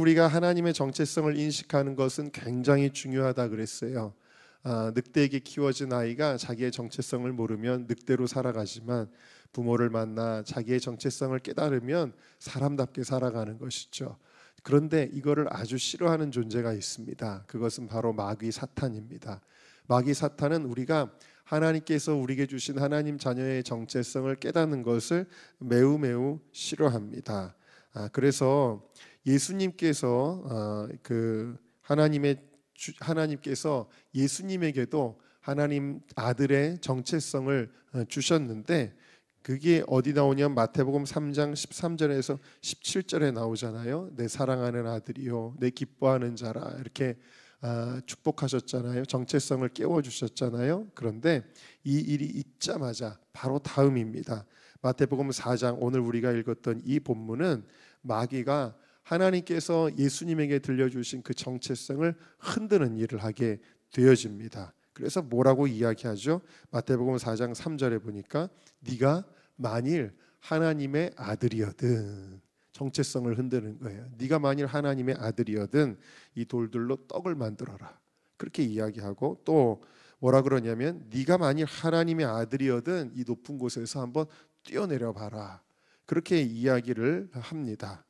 우리가 하나님의 정체성을 인식하는 것은 굉장히 중요하다 그랬어요. 늑대에게 키워진 아이가 자기의 정체성을 모르면 늑대로 살아가지만 부모를 만나 자기의 정체성을 깨달으면 사람답게 살아가는 것이죠. 그런데 이거를 아주 싫어하는 존재가 있습니다. 그것은 바로 마귀 사탄입니다. 마귀 사탄은 우리가 하나님께서 우리에게 주신 하나님 자녀의 정체성을 깨닫는 것을 매우 매우 싫어합니다. 그래서 예수님께서 하나님께서 예수님에게도 하나님 아들의 정체성을 주셨는데 그게 어디 나오냐면 마태복음 3장 13절에서 17절에 나오잖아요. 내 사랑하는 아들이요 내 기뻐하는 자라 이렇게 축복하셨잖아요. 정체성을 깨워주셨잖아요. 그런데 이 일이 있자마자 바로 다음입니다. 마태복음 4장 오늘 우리가 읽었던 이 본문은 마귀가 하나님께서 예수님에게 들려주신 그 정체성을 흔드는 일을 하게 되어집니다. 그래서 뭐라고 이야기하죠? 마태복음 4장 3절에 보니까 네가 만일 하나님의 아들이거든, 정체성을 흔드는 거예요. 네가 만일 하나님의 아들이거든 이 돌들로 떡을 만들어라. 그렇게 이야기하고 또 뭐라 그러냐면 네가 만일 하나님의 아들이거든 이 높은 곳에서 한번 뛰어내려 봐라. 그렇게 이야기를 합니다.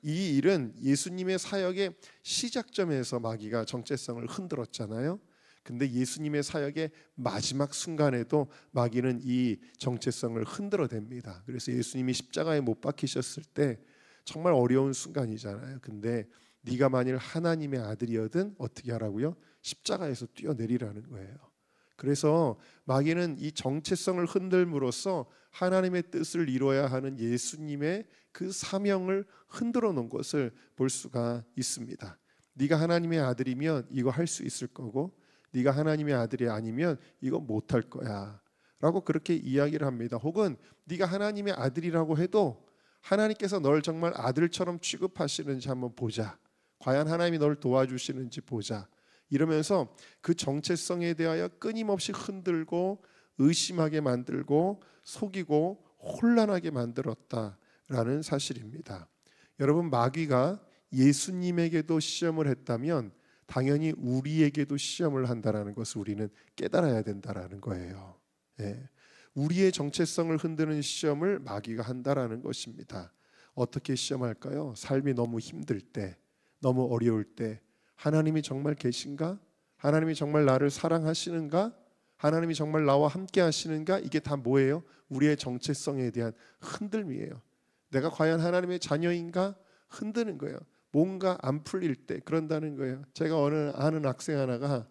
이 일은 예수님의 사역의 시작점에서 마귀가 정체성을 흔들었잖아요. 근데 예수님의 사역의 마지막 순간에도 마귀는 이 정체성을 흔들어댑니다. 그래서 예수님이 십자가에 못 박히셨을 때 정말 어려운 순간이잖아요. 근데 네가 만일 하나님의 아들이거든 어떻게 하라고요? 십자가에서 뛰어내리라는 거예요. 그래서 마귀는 이 정체성을 흔들므로써 하나님의 뜻을 이루어야 하는 예수님의 그 사명을 흔들어 놓은 것을 볼 수가 있습니다. 네가 하나님의 아들이면 이거 할 수 있을 거고 네가 하나님의 아들이 아니면 이거 못할 거야 라고 그렇게 이야기를 합니다. 혹은 네가 하나님의 아들이라고 해도 하나님께서 널 정말 아들처럼 취급하시는지 한번 보자. 과연 하나님이 널 도와주시는지 보자. 이러면서 그 정체성에 대하여 끊임없이 흔들고 의심하게 만들고 속이고 혼란하게 만들었다라는 사실입니다. 여러분, 마귀가 예수님에게도 시험을 했다면 당연히 우리에게도 시험을 한다라는 것을 우리는 깨달아야 된다라는 거예요. 우리의 정체성을 흔드는 시험을 마귀가 한다라는 것입니다. 어떻게 시험할까요? 삶이 너무 힘들 때, 너무 어려울 때 하나님이 정말 계신가? 하나님이 정말 나를 사랑하시는가? 하나님이 정말 나와 함께 하시는가? 이게 다 뭐예요? 우리의 정체성에 대한 흔들림이에요. 내가 과연 하나님의 자녀인가? 흔드는 거예요. 뭔가 안 풀릴 때 그런다는 거예요. 제가 아는 학생 하나가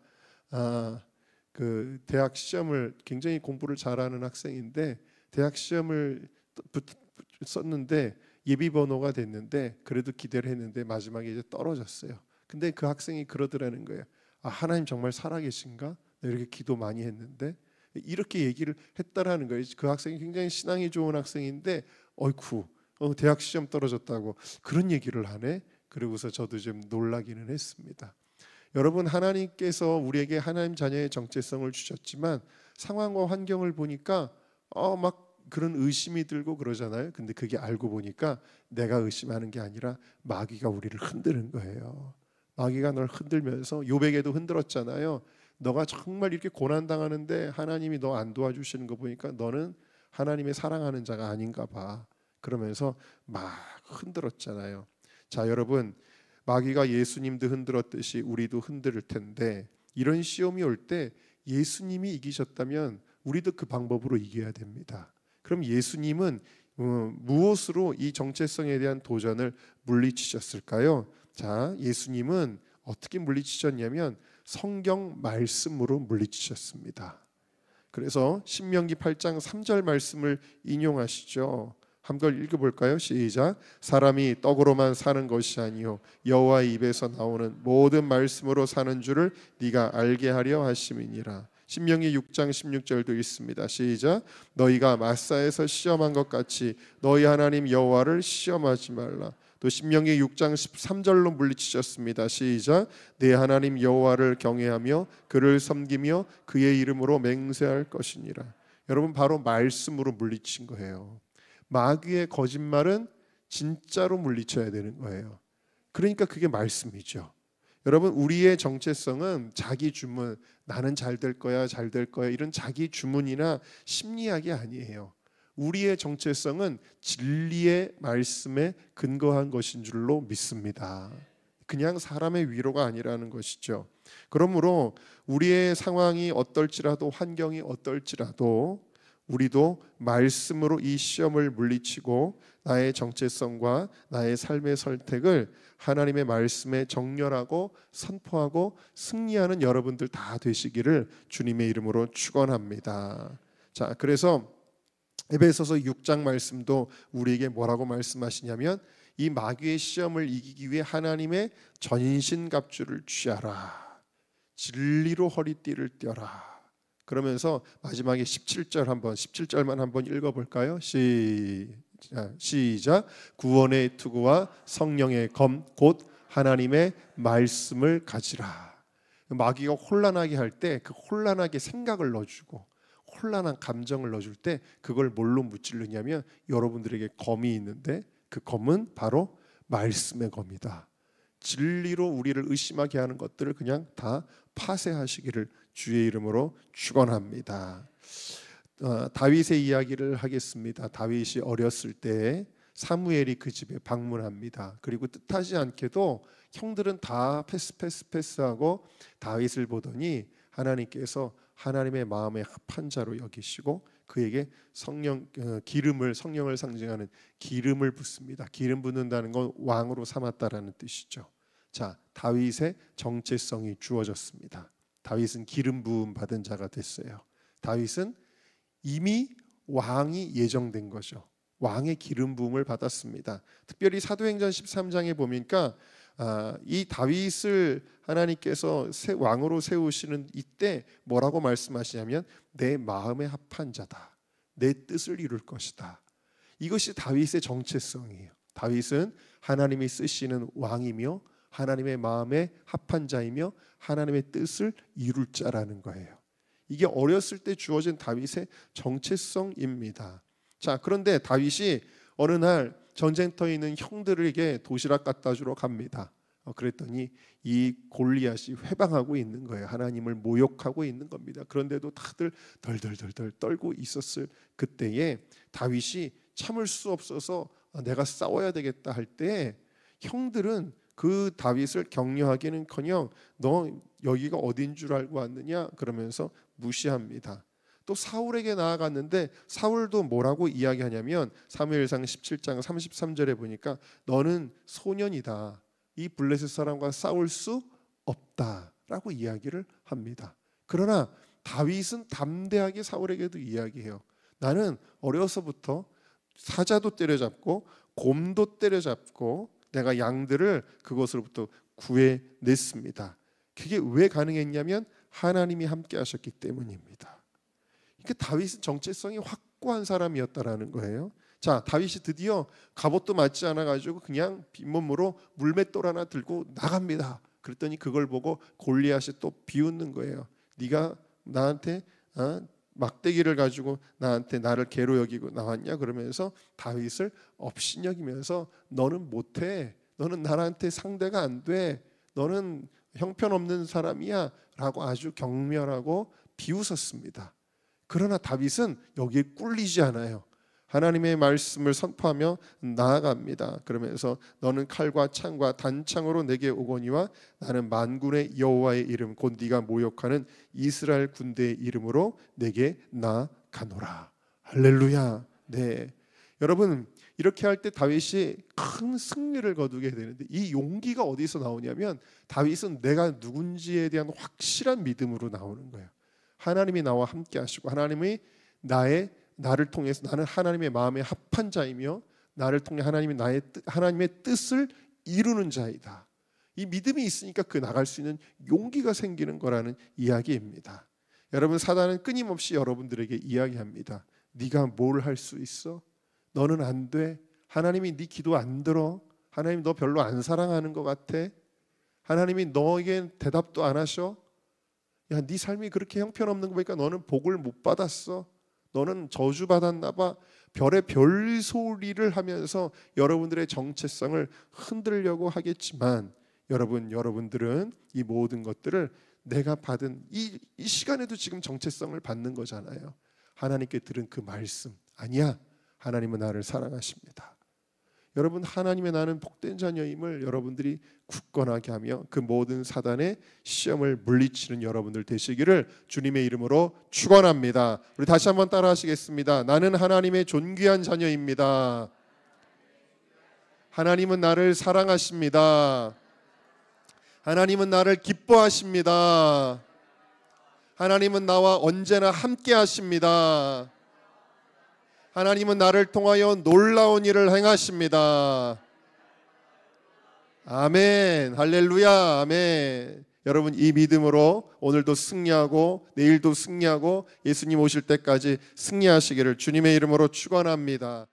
그 대학 시험을 굉장히 공부를 잘하는 학생인데 대학 시험을 썼는데 예비 번호가 됐는데 그래도 기대를 했는데 마지막에 이제 떨어졌어요. 근데 그 학생이 그러더라는 거예요. 하나님 정말 살아계신가? 이렇게 기도 많이 했는데 이렇게 얘기를 했다라는 거예요. 그 학생이 굉장히 신앙이 좋은 학생인데 어이쿠 대학 시험 떨어졌다고 그런 얘기를 하네. 그러고서 저도 좀 놀라기는 했습니다. 여러분, 하나님께서 우리에게 하나님 자녀의 정체성을 주셨지만 상황과 환경을 보니까 막 그런 의심이 들고 그러잖아요. 근데 그게 알고 보니까 내가 의심하는 게 아니라 마귀가 우리를 흔드는 거예요. 마귀가 널 흔들면서 욥에게도 흔들었잖아요. 너가 정말 이렇게 고난당하는데 하나님이 너 안 도와주시는 거 보니까 너는 하나님의 사랑하는 자가 아닌가 봐. 그러면서 막 흔들었잖아요. 자, 여러분, 마귀가 예수님도 흔들었듯이 우리도 흔들을 텐데 이런 시험이 올 때 예수님이 이기셨다면 우리도 그 방법으로 이겨야 됩니다. 그럼 예수님은 무엇으로 이 정체성에 대한 도전을 물리치셨을까요? 자, 예수님은 어떻게 물리치셨냐면 성경 말씀으로 물리치셨습니다. 그래서 신명기 8장 3절 말씀을 인용하시죠. 한번 읽어볼까요? 시작. 사람이 떡으로만 사는 것이 아니요 여호와의 입에서 나오는 모든 말씀으로 사는 줄을 네가 알게 하려 하심이니라. 신명기 6장 16절도 있습니다. 시작. 너희가 마사에서 시험한 것 같이 너희 하나님 여호와를 시험하지 말라. 또 신명기 6장 13절로 물리치셨습니다. 시작. 내 하나님 여호와를 경외하며 그를 섬기며 그의 이름으로 맹세할 것이니라. 여러분, 바로 말씀으로 물리친 거예요. 마귀의 거짓말은 진짜로 물리쳐야 되는 거예요. 그러니까 그게 말씀이죠. 여러분, 우리의 정체성은 자기 주문, 나는 잘 될 거야, 잘 될 거야, 이런 자기 주문이나 심리학이 아니에요. 우리의 정체성은 진리의 말씀에 근거한 것인 줄로 믿습니다. 그냥 사람의 위로가 아니라는 것이죠. 그러므로 우리의 상황이 어떨지라도, 환경이 어떨지라도 우리도 말씀으로 이 시험을 물리치고 나의 정체성과 나의 삶의 선택을 하나님의 말씀에 정렬하고 선포하고 승리하는 여러분들 다 되시기를 주님의 이름으로 축원합니다. 자, 그래서 에베소서 6장 말씀도 우리에게 뭐라고 말씀하시냐면, 이 마귀의 시험을 이기기 위해 하나님의 전신갑주를 취하라, 진리로 허리띠를 떼어라. 그러면서 마지막에 17절만 한번 읽어볼까요? 시작. 구원의 투구와 성령의 검 곧 하나님의 말씀을 가지라. 마귀가 혼란하게 할 때 그 혼란하게 생각을 넣어주고 혼란한 감정을 넣어줄 때 그걸 뭘로 무찌르냐면, 여러분들에게 검이 있는데 그 검은 바로 말씀의 검이다. 진리로 우리를 의심하게 하는 것들을 그냥 다 파쇄하시기를 주의 이름으로 축원합니다. 다윗의 이야기를 하겠습니다. 다윗이 어렸을 때 사무엘이 그 집에 방문합니다. 그리고 뜻하지 않게도 형들은 다 패스하고 다윗을 보더니 하나님께서 하나님의 마음에 합한 자로 여기시고 그에게 성령을 상징하는 기름을 붓습니다. 기름 붓는다는 건 왕으로 삼았다라는 뜻이죠. 자, 다윗의 정체성이 주어졌습니다. 다윗은 기름 부음 받은 자가 됐어요. 다윗은 이미 왕이 예정된 거죠. 왕의 기름 부음을 받았습니다. 특별히 사도행전 13장에 보니까 이 다윗을 하나님께서 왕으로 세우시는 이때 뭐라고 말씀하시냐면, 내 마음에 합한 자다, 내 뜻을 이룰 것이다. 이것이 다윗의 정체성이에요. 다윗은 하나님이 쓰시는 왕이며 하나님의 마음에 합한 자이며 하나님의 뜻을 이룰 자라는 거예요. 이게 어렸을 때 주어진 다윗의 정체성입니다. 자, 그런데 다윗이 어느 날 전쟁터에 있는 형들에게 도시락 갖다 주러 갑니다. 그랬더니 이 골리앗이 회방하고 있는 거예요. 하나님을 모욕하고 있는 겁니다. 그런데도 다들 덜덜덜 떨고 있었을 그때에 다윗이 참을 수 없어서 내가 싸워야 되겠다 할 때, 형들은 그 다윗을 격려하기는커녕 너 여기가 어딘 줄 알고 왔느냐 그러면서 무시합니다. 또 사울에게 나아갔는데 사울도 뭐라고 이야기하냐면, 사무엘상 17장 33절에 보니까 너는 소년이다, 이 블레셋 사람과 싸울 수 없다라고 이야기를 합니다. 그러나 다윗은 담대하게 사울에게도 이야기해요. 나는 어려서부터 사자도 때려잡고 곰도 때려잡고 내가 양들을 그것으로부터 구해냈습니다. 그게 왜 가능했냐면 하나님이 함께 하셨기 때문입니다. 그러니까 다윗은 정체성이 확고한 사람이었다라는 거예요. 자, 다윗이 드디어 갑옷도 맞지 않아 가지고 그냥 빈몸으로 물맷돌 하나 들고 나갑니다. 그랬더니 그걸 보고 골리앗이 또 비웃는 거예요. 네가 나한테 막대기를 가지고 나를 개로 여기고 나왔냐 그러면서 다윗을 업신여기면서 너는 못해, 너는 나한테 상대가 안 돼, 너는 형편없는 사람이야 라고 아주 경멸하고 비웃었습니다. 그러나 다윗은 여기에 꿀리지 않아요. 하나님의 말씀을 선포하며 나아갑니다. 그러면서 너는 칼과 창과 단창으로 내게 오거니와 나는 만군의 여호와의 이름 곧 네가 모욕하는 이스라엘 군대의 이름으로 내게 나아가노라. 할렐루야. 네, 여러분, 이렇게 할 때 다윗이 큰 승리를 거두게 되는데, 이 용기가 어디서 나오냐면 다윗은 내가 누군지에 대한 확실한 믿음으로 나오는 거예요. 하나님이 나와 함께 하시고 하나님이 나를 통해서 나는 하나님의 마음에 합한 자이며 나를 통해 하나님의 뜻을 이루는 자이다. 이 믿음이 있으니까 그 나갈 수 있는 용기가 생기는 거라는 이야기입니다. 여러분, 사단은 끊임없이 여러분들에게 이야기합니다. 네가 뭘 할 수 있어? 너는 안 돼. 하나님이 네 기도 안 들어. 하나님 너 별로 안 사랑하는 것 같아. 하나님이 너에게 대답도 안 하셔. 야, 네 삶이 그렇게 형편없는 거 보니까 너는 복을 못 받았어. 너는 저주받았나 봐. 별의 별소리를 하면서 여러분들의 정체성을 흔들려고 하겠지만 여러분들은 이 모든 것들을 내가 받은 이 시간에도 지금 정체성을 받는 거잖아요. 하나님께 들은 그 말씀, 아니야, 하나님은 나를 사랑하십니다. 여러분, 하나님의 나는 복된 자녀임을 여러분들이 굳건하게 하며 그 모든 사단의 시험을 물리치는 여러분들 되시기를 주님의 이름으로 축원합니다. 우리 다시 한번 따라 하시겠습니다. 나는 하나님의 존귀한 자녀입니다. 하나님은 나를 사랑하십니다. 하나님은 나를 기뻐하십니다. 하나님은 나와 언제나 함께 하십니다. 하나님은 나를 통하여 놀라운 일을 행하십니다. 아멘. 할렐루야. 아멘. 여러분, 이 믿음으로 오늘도 승리하고 내일도 승리하고 예수님 오실 때까지 승리하시기를 주님의 이름으로 축원합니다.